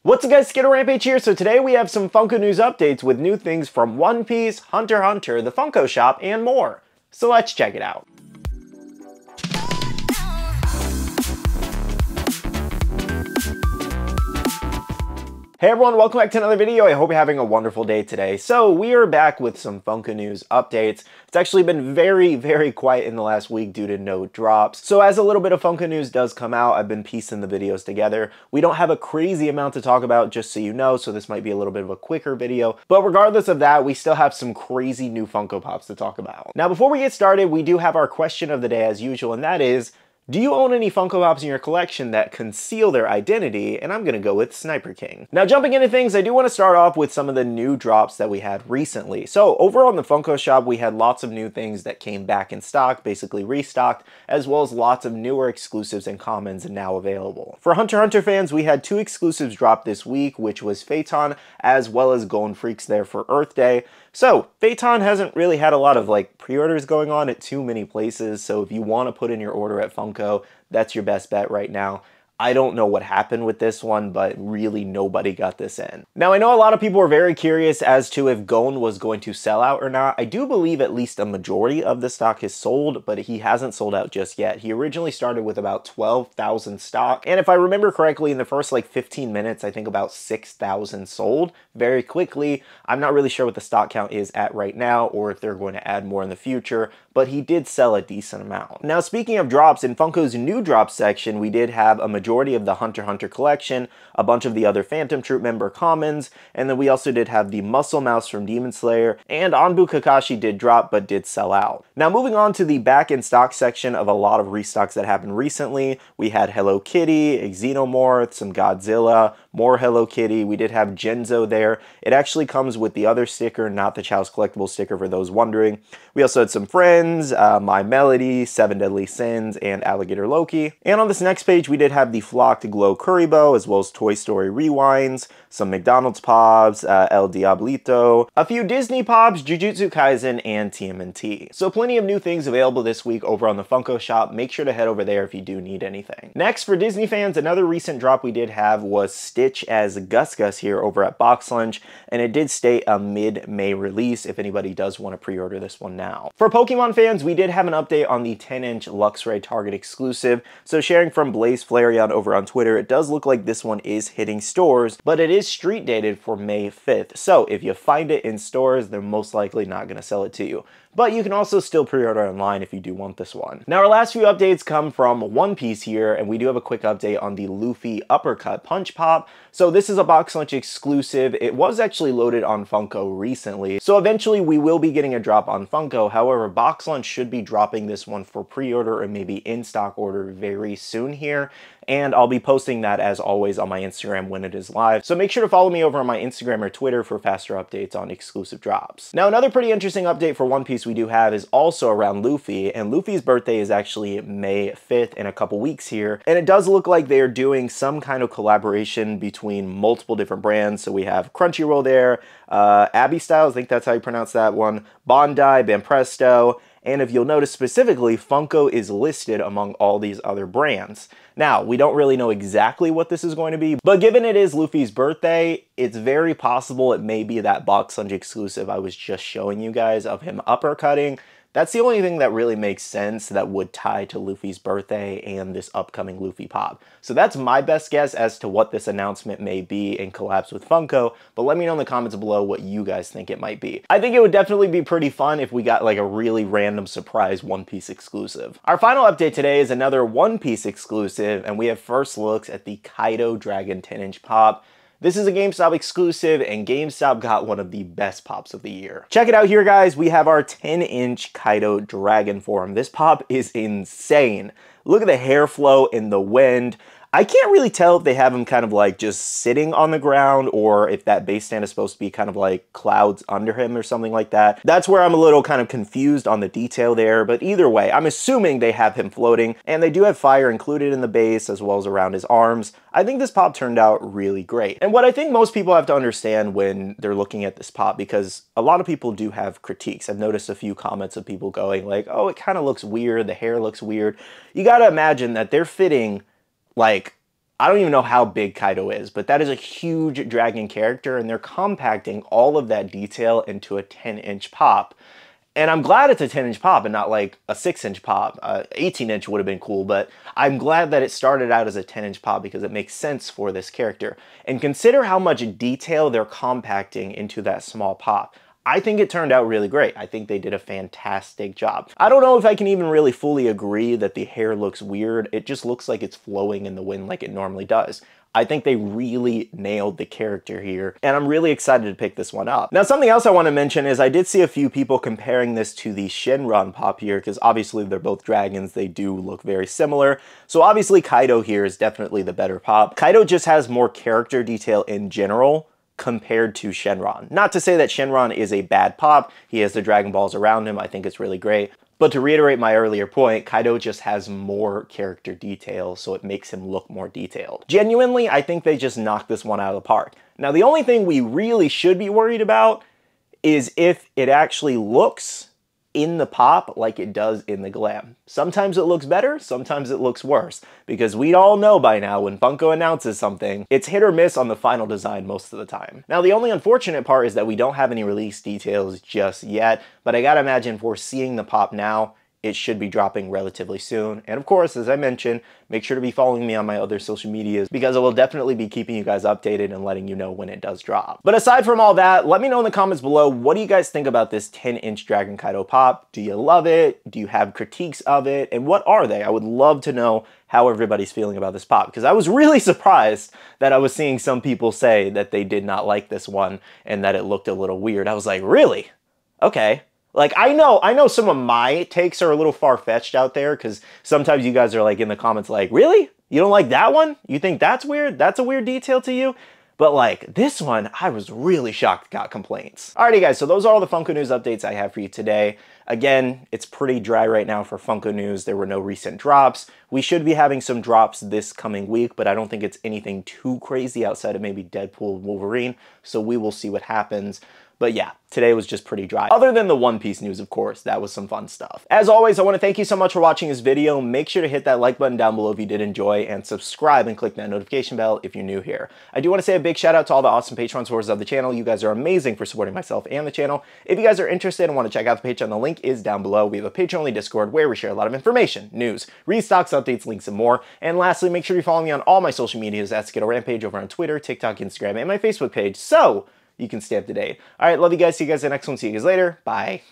What's up guys, SkittleRampage here. So today we have some Funko news updates with new things from One Piece, Hunter x Hunter, the Funko Shop, and more. So let's check it out. Hey everyone, welcome back to another video. I hope you're having a wonderful day today. So we are back with some Funko news updates. It's actually been very quiet in the last week due to no drops. So as a little bit of Funko news does come out, I've been piecing the videos together. We don't have a crazy amount to talk about, just so you know, so this might be a little bit of a quicker video. But regardless of that, we still have some crazy new Funko Pops to talk about. Now before we get started, we do have our question of the day as usual, and that is, do you own any Funko Pops in your collection that conceal their identity? And I'm gonna go with Sniper King. Now jumping into things, I do want to start off with some of the new drops that we had recently. So over on the Funko Shop, we had lots of new things that came back in stock, basically restocked, as well as lots of newer exclusives and commons now available. For Hunter x Hunter fans, we had two exclusives drop this week, which was Phaeton, as well as Golden Freaks there for Earth Day. So Phaeton hasn't really had a lot of pre-orders going on at too many places, so if you want to put in your order at Funko, that's your best bet right now. I don't know what happened with this one, but really nobody got this in. Now I know a lot of people were very curious as to if Gon was going to sell out or not. I do believe at least a majority of the stock is sold, but he hasn't sold out just yet. He originally started with about 12,000 stock, and if I remember correctly, in the first 15 minutes, I think about 6,000 sold very quickly. I'm not really sure what the stock count is at right now, or if they're going to add more in the future, but he did sell a decent amount. Now speaking of drops, in Funko's new drops section, we did have a majority of the Hunter x Hunter collection, a bunch of the other Phantom Troop member commons, and then we also did have the Muscle Mouse from Demon Slayer, and Anbu Kakashi did drop but did sell out. Now moving on to the back in stock section of a lot of restocks that happened recently, we had Hello Kitty, Xenomorph, some Godzilla, more Hello Kitty. We did have Genzo there. It actually comes with the other sticker, not the Chow's Collectible sticker for those wondering. We also had some friends, My Melody, Seven Deadly Sins, and Alligator Loki. And on this next page, we did have the Flocked Glow Kuribo, as well as Toy Story Rewinds, some McDonald's Pops, El Diablito, a few Disney Pops, Jujutsu Kaisen, and TMNT. So plenty of new things available this week over on the Funko Shop. Make sure to head over there if you do need anything. Next, for Disney fans, another recent drop we did have was Stitch as Gus Gus here over at Box Lunch, and it did state a mid-May release if anybody does want to pre-order this one now. For Pokemon fans, we did have an update on the 10-inch Luxray Target exclusive. So sharing from Blaze Flareon over on Twitter, it does look like this one is hitting stores, but it is street dated for May 5th. So if you find it in stores, they're most likely not going to sell it to you. But you can also still pre-order online if you do want this one. Now our last few updates come from One Piece here, and we do have a quick update on the Luffy Uppercut Punch Pop. So this is a Box Lunch exclusive. It was actually loaded on Funko recently, so eventually we will be getting a drop on Funko. However, Box Lunch should be dropping this one for pre-order or maybe in-stock order very soon here, and I'll be posting that as always on my Instagram when it is live. So make sure to follow me over on my Instagram or Twitter for faster updates on exclusive drops. Now another pretty interesting update for One Piece we do have is also around Luffy, and Luffy's birthday is actually May 5th in a couple weeks here, and it does look like they're doing some kind of collaboration between multiple different brands. So we have Crunchyroll there, Abby Styles, I think that's how you pronounce that one, Bondi, Banpresto, and if you'll notice specifically, Funko is listed among all these other brands. Now, we don't really know exactly what this is going to be, but given it is Luffy's birthday, it's very possible it may be that Box Lunch exclusive I was just showing you guys of him uppercutting. That's the only thing that really makes sense that would tie to Luffy's birthday and this upcoming Luffy Pop. So that's my best guess as to what this announcement may be in collabs with Funko, but let me know in the comments below what you guys think it might be. I think it would definitely be pretty fun if we got a really random surprise One Piece exclusive. Our final update today is another One Piece exclusive, and we have first looks at the Kaido Dragon 10-inch Pop. This is a GameStop exclusive, and GameStop got one of the best pops of the year. Check it out here, guys. We have our 10-inch Kaido Dragon form. This pop is insane. Look at the hair flow in the wind. I can't really tell if they have him kind of just sitting on the ground, or if that base stand is supposed to be kind of clouds under him or something like that. That's where I'm a little kind of confused on the detail there, but either way, I'm assuming they have him floating, and they do have fire included in the base as well as around his arms. I think this pop turned out really great. And what I think most people have to understand when they're looking at this pop, because a lot of people do have critiques. I've noticed a few comments of people going oh, it kind of looks weird, the hair looks weird. You gotta imagine that they're fitting I don't even know how big Kaido is, but that is a huge dragon character, and they're compacting all of that detail into a 10-inch pop. And I'm glad it's a 10-inch pop and not like a 6-inch pop. 18-inch would have been cool, but I'm glad that it started out as a 10-inch pop because it makes sense for this character. And consider how much detail they're compacting into that small pop. I think it turned out really great. I think they did a fantastic job. I don't know if I can even really fully agree that the hair looks weird. It just looks like it's flowing in the wind like it normally does. I think they really nailed the character here, and I'm really excited to pick this one up. Now, something else I want to mention is I did see a few people comparing this to the Shenron pop here, because obviously they're both dragons. They do look very similar. So obviously Kaido here is definitely the better pop. Kaido just has more character detail in general compared to Shenron. Not to say that Shenron is a bad pop. He has the Dragon Balls around him. I think it's really great. But to reiterate my earlier point, Kaido just has more character detail, so it makes him look more detailed. Genuinely, I think they just knocked this one out of the park. Now, the only thing we really should be worried about is if it actually looks in the pop like it does in the glam. Sometimes it looks better, sometimes it looks worse, because we all know by now when Funko announces something, it's hit or miss on the final design most of the time. Now, the only unfortunate part is that we don't have any release details just yet, but I gotta imagine if we're seeing the pop now, it should be dropping relatively soon. And of course, as I mentioned, make sure to be following me on my other social medias because I will definitely be keeping you guys updated and letting you know when it does drop. But aside from all that, let me know in the comments below, what do you guys think about this 10-inch Dragon Kaido pop? Do you love it? Do you have critiques of it? And what are they? I would love to know how everybody's feeling about this pop, because I was really surprised that I was seeing some people say that they did not like this one and that it looked a little weird. I was like, really? Okay. Like, I know some of my takes are a little far-fetched out there, because sometimes you guys are like in the comments like, really? You don't like that one? You think that's weird? That's a weird detail to you? But like this one, I was really shocked got complaints. Alrighty guys, so those are all the Funko News updates I have for you today. Again, it's pretty dry right now for Funko News. There were no recent drops. We should be having some drops this coming week, but I don't think it's anything too crazy outside of maybe Deadpool and Wolverine, so we will see what happens. But yeah, today was just pretty dry. Other than the One Piece news, of course, that was some fun stuff. As always, I want to thank you so much for watching this video. Make sure to hit that like button down below if you did enjoy, and subscribe and click that notification bell if you're new here. I do want to say a big shout out to all the awesome Patreon supporters of the channel. You guys are amazing for supporting myself and the channel. If you guys are interested and want to check out the Patreon, the link is down below. We have a Patreon-only Discord where we share a lot of information, news, restocks, updates, links, and more. And lastly, make sure you follow me on all my social medias at SkittleRampage over on Twitter, TikTok, Instagram, and my Facebook page, so you can stay up to date. All right, love you guys. See you guys in the next one. See you guys later. Bye.